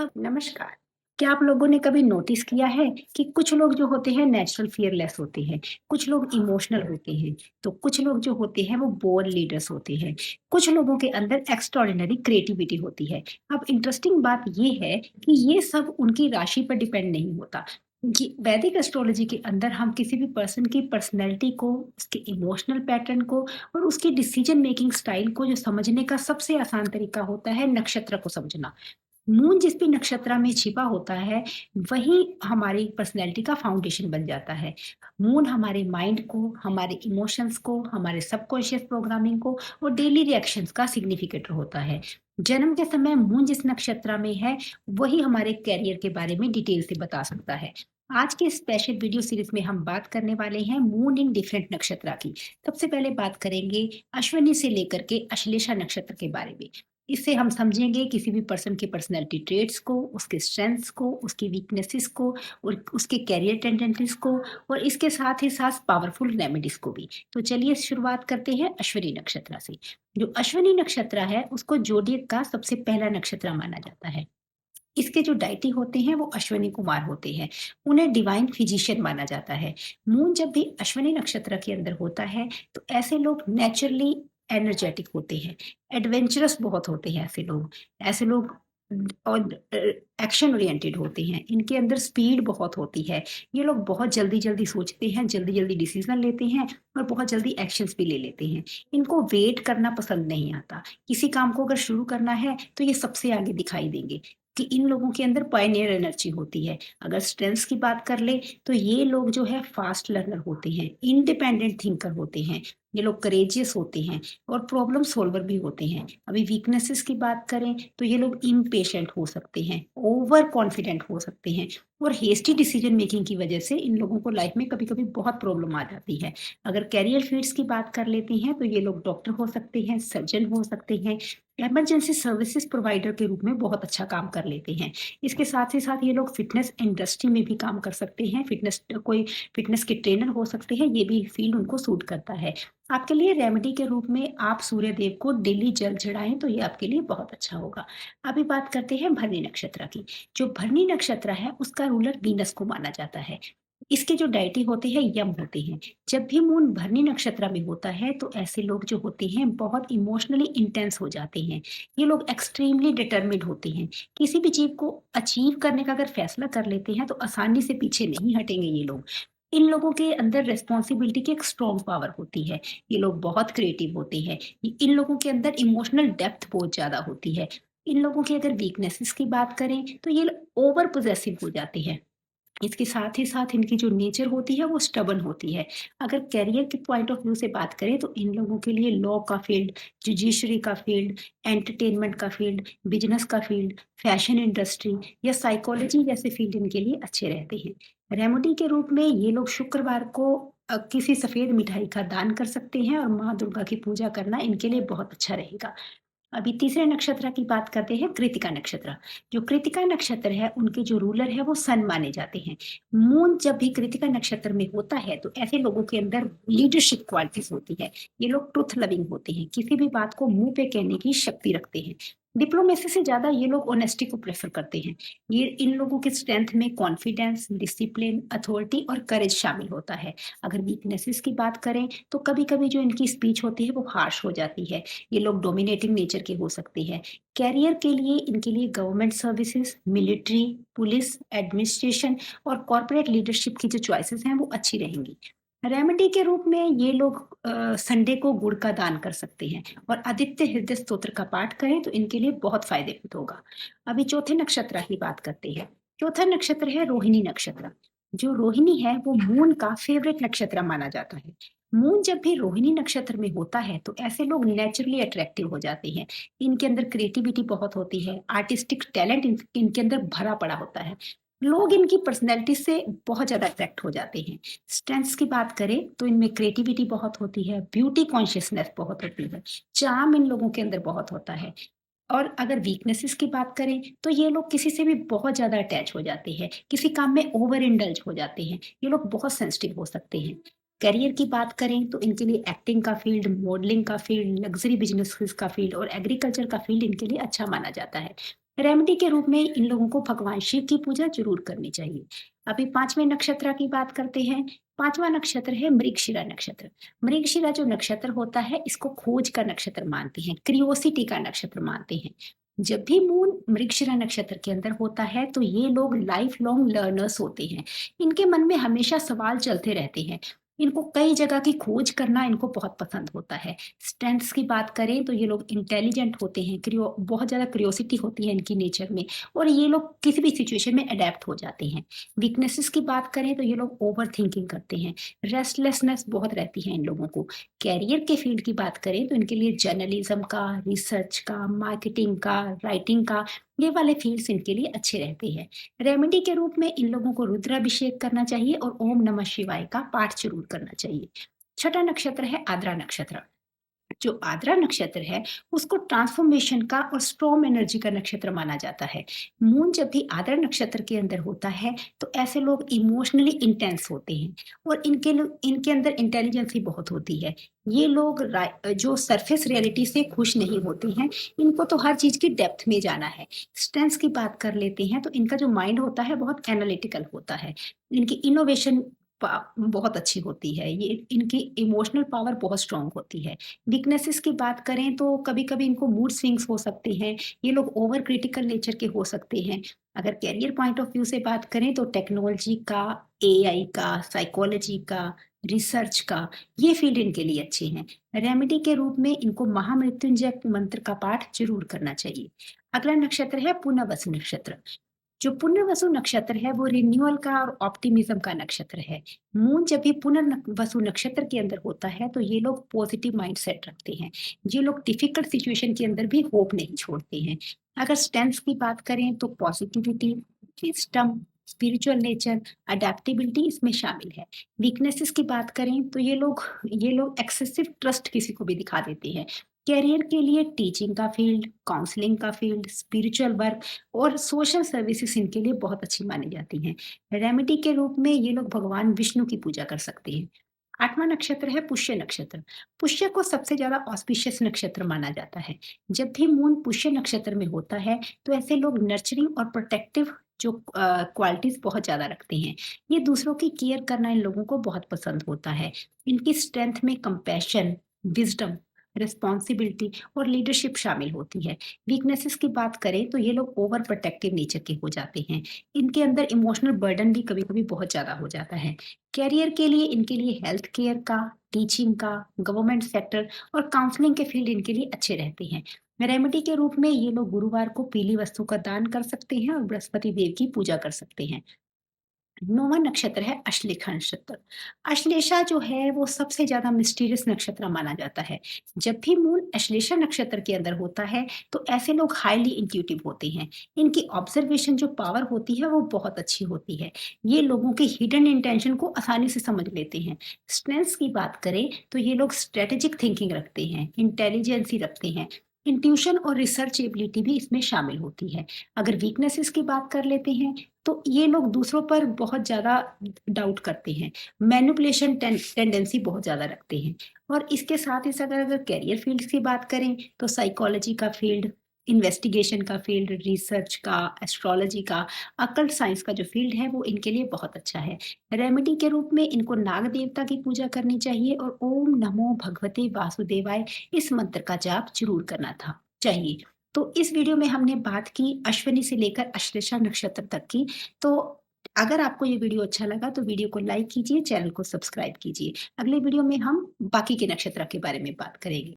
नमस्कार। क्या आप लोगों ने कभी नोटिस किया है कि कुछ लोग जो होते हैं नेचुरल फियरलेस होते हैं, कुछ लोग इमोशनल होते हैं, तो कुछ लोग जो होते हैं वो बोल्ड लीडर्स होते हैं, कुछ लोगों के अंदर एक्स्ट्राऑर्डिनरी क्रिएटिविटी होती है। अब इंटरेस्टिंग बात ये है कि ये सब उनकी राशि पर डिपेंड नहीं होता। कि वैदिक एस्ट्रोलॉजी के अंदर हम किसी भी पर्सन की पर्सनैलिटी को, उसके इमोशनल पैटर्न को और उसकी डिसीजन मेकिंग स्टाइल को जो समझने का सबसे आसान तरीका होता है नक्षत्र को समझना। मून जिस भी नक्षत्र में छिपा होता है, वही हमारी पर्सनैलिटी का फाउंडेशन बन जाता है। मून हमारे माइंड को, हमारे इमोशंस को, हमारे सबकॉन्शियस प्रोग्रामिंग को और डेली रिएक्शंस का सिग्निफिकेटर होता है। जन्म के समय मून जिस नक्षत्र में है, वही हमारे करियर के बारे में डिटेल से बता सकता है। आज के स्पेशल वीडियो सीरीज में हम बात करने वाले हैं मून इन डिफरेंट नक्षत्र की। सबसे पहले बात करेंगे अश्विनी से लेकर के अश्लेषा नक्षत्र के बारे में। इससे हम समझेंगे किसी भी पर्सन के पर्सनैलिटी ट्रेट्स को, उसके स्ट्रेंथ्स को, उसकी वीकनेसेस को और उसके करियर टेंडेंसीज को और इसके साथ ही साथ पावरफुल रेमेडीज को भी। तो चलिए शुरुआत करते हैं अश्विनी नक्षत्र से। जो अश्विनी नक्षत्र है उसको जोडियक का सबसे पहला नक्षत्र माना जाता है। इसके जो डायटी होते हैं वो अश्विनी कुमार होते हैं। उन्हें डिवाइन फिजिशियन माना जाता है। मून जब भी अश्विनी नक्षत्र के अंदर होता है तो ऐसे लोग नेचुरली एनर्जेटिक होते हैं, एडवेंचरस बहुत होते हैं ऐसे लोग। ऐसे लोग और एक्शन ओरिएंटेड होते हैं। इनके अंदर स्पीड बहुत होती है। ये लोग बहुत जल्दी-जल्दी सोचते हैं, जल्दी-जल्दी डिसीजन लेते हैं और बहुत जल्दी एक्शंस भी ले लेते हैं। इनको वेट करना पसंद नहीं आता। किसी काम को अगर शुरू करना है तो ये सबसे आगे दिखाई देंगे। कि इन लोगों के अंदर पायनियर एनर्जी होती है। अगर स्ट्रेंथ्स की बात कर ले तो ये लोग जो है फास्ट लर्नर होते हैं, इंडिपेंडेंट थिंकर होते हैं, ये लोग करेजियस होते हैं और प्रॉब्लम सॉल्वर भी होते हैं। अभी वीकनेसेस की बात करें तो ये लोग इम्पेशेंट हो सकते हैं, ओवर कॉन्फिडेंट हो सकते हैं और हेस्टी डिसीजन मेकिंग की वजह से इन लोगों को लाइफ में कभी-कभी बहुत प्रॉब्लम आ जाती है। अगर करियर फील्ड्स की बात कर लेते हैं तो ये लोग डॉक्टर हो सकते हैं, सर्जन हो सकते हैं, इमरजेंसी सर्विसेज प्रोवाइडर के रूप में बहुत अच्छा काम कर लेते हैं। इसके साथ ही साथ ये लोग फिटनेस इंडस्ट्री में भी काम कर सकते हैं, फिटनेस के ट्रेनर हो सकते हैं, ये भी फील्ड उनको सूट करता है। आपके लिए रेमेडी के रूप में आप सूर्य देव को डेली जल चढ़ाएँ तो ये आपके लिए बहुत अच्छा होगा। अभी बात करते हैं भरणी नक्षत्र की। जो भरणी नक्षत्र है उसका रूलर वीनस को माना जाता है। इसके जो डायटी होते हैं यम होते हैं। जब भी मून भरणी नक्षत्र में होता है तो ऐसे लोग जो होते हैं बहुत इमोशनली इंटेंस हो जाते हैं। ये लोग एक्सट्रीमली डिटरमिन्ड होते हैं। किसी भी चीज़ को अचीव करने का अगर फैसला कर लेते हैं तो आसानी से पीछे नहीं हटेंगे ये लोग। इन लोगों के अंदर रिस्पॉन्सिबिलिटी की एक स्ट्रॉन्ग पावर होती है। ये लोग बहुत क्रिएटिव होते हैं। इन लोगों के अंदर इमोशनल डेप्थ बहुत ज़्यादा होती है। इन लोगों की अगर वीकनेसेस की बात करें तो ये ओवर पोजेसिव हो जाते हैं। इसके साथ ही साथ इनकी जो नेचर होती है वो स्टबर्न होती है। अगर करियर के पॉइंट ऑफ व्यू से बात करें तो इन लोगों के लिए लॉ का फील्ड, जुडिशरी का फील्ड, एंटरटेनमेंट का फील्ड, बिज़नेस का फील्ड, फैशन इंडस्ट्री या साइकोलॉजी जैसे फील्ड इनके लिए अच्छे रहते हैं। रेमेडी के रूप में ये लोग शुक्रवार को किसी सफ़ेद मिठाई का दान कर सकते हैं और माँ दुर्गा की पूजा करना इनके लिए बहुत अच्छा रहेगा। अभी तीसरे नक्षत्र की बात करते हैं कृत्तिका नक्षत्र। जो कृत्तिका नक्षत्र है उनके जो रूलर है वो सन माने जाते हैं। मून जब भी कृत्तिका नक्षत्र में होता है तो ऐसे लोगों के अंदर लीडरशिप क्वालिटीज होती है। ये लोग ट्रुथ लविंग होते हैं, किसी भी बात को मुंह पे कहने की शक्ति रखते हैं। डिप्लोमेसी से ज्यादा ये लोग ऑनेस्टी को प्रेफर करते हैं। ये इन लोगों के स्ट्रेंथ में कॉन्फिडेंस, डिसिप्लिन, अथॉरिटी और करेज शामिल होता है। अगर वीकनेसेस की बात करें तो कभी कभी जो इनकी स्पीच होती है वो हार्श हो जाती है। ये लोग डोमिनेटिंग नेचर के हो सकते हैं। कैरियर के लिए इनके लिए government services, military, police, administration और कॉर्पोरेट लीडरशिप की जो चॉइसेस हैं वो अच्छी रहेंगी। रेमेडी के रूप में ये लोग संडे को गुड़ का दान कर सकते हैं और आदित्य हृदय स्तोत्र का पाठ करें तो इनके लिए बहुत फायदेमंद होगा। अभी चौथे नक्षत्र की बात करते हैं। चौथा नक्षत्र है रोहिणी नक्षत्र। जो रोहिणी है वो मून का फेवरेट नक्षत्र माना जाता है। मून जब भी रोहिणी नक्षत्र में होता है तो ऐसे लोग नेचुरली अट्रैक्टिव हो जाते हैं। इनके अंदर क्रिएटिविटी बहुत होती है, आर्टिस्टिक टैलेंट इनके अंदर भरा पड़ा होता है। लोग इनकी पर्सनैलिटी से बहुत ज़्यादा अट्रैक्ट हो जाते हैं। स्ट्रेंथ्स की बात करें तो इनमें क्रिएटिविटी बहुत होती है, ब्यूटी कॉन्शियसनेस बहुत होती है, चार्म इन लोगों के अंदर बहुत होता है। और अगर वीकनेसेस की बात करें तो ये लोग किसी से भी बहुत ज़्यादा अटैच हो जाते हैं, किसी काम में ओवर इंडल्ज हो जाते हैं। ये लोग बहुत सेंसिटिव हो सकते हैं। करियर की बात करें तो इनके लिए एक्टिंग का फील्ड, मॉडलिंग का फील्ड, लग्जरी बिजनेसेस का फील्ड और एग्रीकल्चर का फील्ड इनके लिए अच्छा माना जाता है। रेमेडी के रूप में इन लोगों को भगवान शिव की पूजा ज़रूर करनी चाहिए। अभी 5वें नक्षत्र की बात करते हैं। 5वां नक्षत्र है मृगशिरा नक्षत्र। मृगशिरा जो नक्षत्र होता है, इसको खोज का नक्षत्र मानते हैं, क्यूरियोसिटी का नक्षत्र मानते हैं। जब भी मून मृगशिरा नक्षत्र के अंदर होता है, तो ये लोग लाइफ लॉन्ग लर्नर्स होते हैं। इनके मन में हमेशा सवाल चलते रहते हैं। इनको कई जगह की खोज करना इनको बहुत पसंद होता है। स्ट्रेंथ्स की बात करें तो ये लोग इंटेलिजेंट होते हैं, बहुत ज़्यादा क्यूरियोसिटी होती है इनकी नेचर में, और ये लोग किसी भी सिचुएशन में अडेप्ट हो जाते हैं। वीकनेसेस की बात करें तो ये लोग ओवर थिंकिंग करते हैं, रेस्टलेसनेस बहुत रहती है इन लोगों को। कैरियर के फील्ड की बात करें तो इनके लिए जर्नलिज्म का, रिसर्च का, मार्केटिंग का, राइटिंग का, ये वाले फील्ड्स इनके लिए अच्छे रहते हैं। रेमेडी के रूप में इन लोगों को रुद्राभिषेक करना चाहिए और ओम नमः शिवाय का पाठ जरूर करना चाहिए। छठा नक्षत्र है आद्रा नक्षत्र। जो आद्रा नक्षत्र है, उसको ट्रांसफॉर्मेशन का और स्ट्रॉन्ग एनर्जी का नक्षत्र माना जाता है। मून जब भी आद्रा नक्षत्र के अंदर होता है, तो ऐसे लोग इमोशनली इंटेंस होते हैं और इनके अंदर इंटेलिजेंस भी बहुत होती है। ये लोग जो सरफेस रियलिटी से खुश नहीं होते हैं, इनको तो हर चीज की डेप्थ में जाना है। स्ट्रेंथ्स की बात कर लेते हैं तो इनका जो माइंड होता है बहुत एनालिटिकल होता है। इनकी इनोवेशन बहुत अच्छी होती है। ये इनकी इमोशनल पावर बहुत स्ट्रांग होती है। वीकनेसेस की बात करें तो कभी-कभी इनको मूड स्विंग्स हो सकते हैं। ये लोग ओवर क्रिटिकल नेचर के हो सकते हैं। अगर करियर पॉइंट ऑफ व्यू से बात करें तो टेक्नोलॉजी का, एआई का, साइकोलॉजी का, रिसर्च का, ये फील्ड इनके लिए अच्छे हैं। रेमेडी के रूप में इनको महामृत्युंजय मंत्र का पाठ जरूर करना चाहिए। अगला नक्षत्र है पुनर्वसु नक्षत्र। जो पुनर्वसु नक्षत्र है वो रिन्यूअल का और ऑप्टिमिज्म का नक्षत्र है। मून जब भी पुनर्वसु नक्षत्र के अंदर होता है, तो ये लोग पॉजिटिव माइंडसेट रखते हैं। ये लोग डिफिकल्ट सिचुएशन के अंदर भी होप नहीं छोड़ते हैं। अगर स्ट्रेंथ्स की बात करें तो positivity, wisdom, spiritual nature, adaptability इसमें शामिल है। वीकनेसेस की बात करें तो ये लोग एक्सेसिव ट्रस्ट किसी को भी दिखा देते हैं। कैरियर के लिए टीचिंग का फील्ड, काउंसलिंग का फील्ड, स्पिरिचुअल वर्क और सोशल सर्विसेज इनके लिए बहुत अच्छी मानी जाती हैं। रेमेडी के रूप में ये लोग भगवान विष्णु की पूजा कर सकते हैं। 8वां नक्षत्र है पुष्य नक्षत्र। पुष्य को सबसे ज़्यादा ऑस्पिशियस नक्षत्र माना जाता है। जब भी मून पुष्य नक्षत्र में होता है, तो ऐसे लोग नर्चरिंग और प्रोटेक्टिव जो क्वालिटीज़ बहुत ज़्यादा रखते हैं। ये दूसरों की केयर करना इन लोगों को बहुत पसंद होता है। इनकी स्ट्रेंथ में कंपैशन, विज़डम, रिस्पॉन्सिबिलिटी और लीडरशिप शामिल होती है। वीकनेसेस की बात करें तो ये लोग ओवर प्रोटेक्टिव नेचर के हो जाते हैं। इनके अंदर इमोशनल बर्डन भी कभी-कभी बहुत ज़्यादा हो जाता है। करियर के लिए इनके लिए हेल्थ केयर का, टीचिंग का, गवर्नमेंट सेक्टर और काउंसलिंग के फील्ड इनके लिए अच्छे रहते हैं। रेमेडी के रूप में ये लोग गुरुवार को पीली वस्तु का दान कर सकते हैं और बृहस्पति देव की पूजा कर सकते हैं। 9वां नक्षत्र है अश्लेषा नक्षत्र। अश्लेषा जो है वो सबसे ज़्यादा मिस्टीरियस नक्षत्र माना जाता है। जब भी मून अश्लेषा नक्षत्र के अंदर होता है, तो ऐसे लोग हाइली इंट्यूटिव होते हैं। इनकी ऑब्जर्वेशन जो पावर होती है वो बहुत अच्छी होती है। ये लोगों के हिडन इंटेंशन को आसानी से समझ लेते हैं। स्ट्रेंथ्स की बात करें तो ये लोग स्ट्रेटेजिक थिंकिंग रखते हैं, इंटेलिजेंसी रखते हैं। इंट्यूशन और रिसर्च एबिलिटी भी इसमें शामिल होती है। अगर वीकनेसेस की बात कर लेते हैं तो ये लोग दूसरों पर बहुत ज़्यादा डाउट करते हैं, मैनिपुलेशन टेंडेंसी बहुत ज़्यादा रखते हैं। और इसके साथ ही साथ अगर करियर फील्ड्स की बात करें तो साइकोलॉजी का फील्ड, इन्वेस्टिगेशन का फील्ड, रिसर्च का, एस्ट्रोलॉजी का, अकल्ट साइंस का जो फील्ड है वो इनके लिए बहुत अच्छा है। रेमेडी के रूप में इनको नाग देवता की पूजा करनी चाहिए और ओम नमो भगवते वासुदेवाय इस मंत्र का जाप जरूर करना था चाहिए। तो इस वीडियो में हमने बात की अश्विनी से लेकर अश्लेषा नक्षत्र तक की। तो अगर आपको ये वीडियो अच्छा लगा तो वीडियो को लाइक कीजिए, चैनल को सब्सक्राइब कीजिए। अगले वीडियो में हम बाकी के नक्षत्र के बारे में बात करेंगे।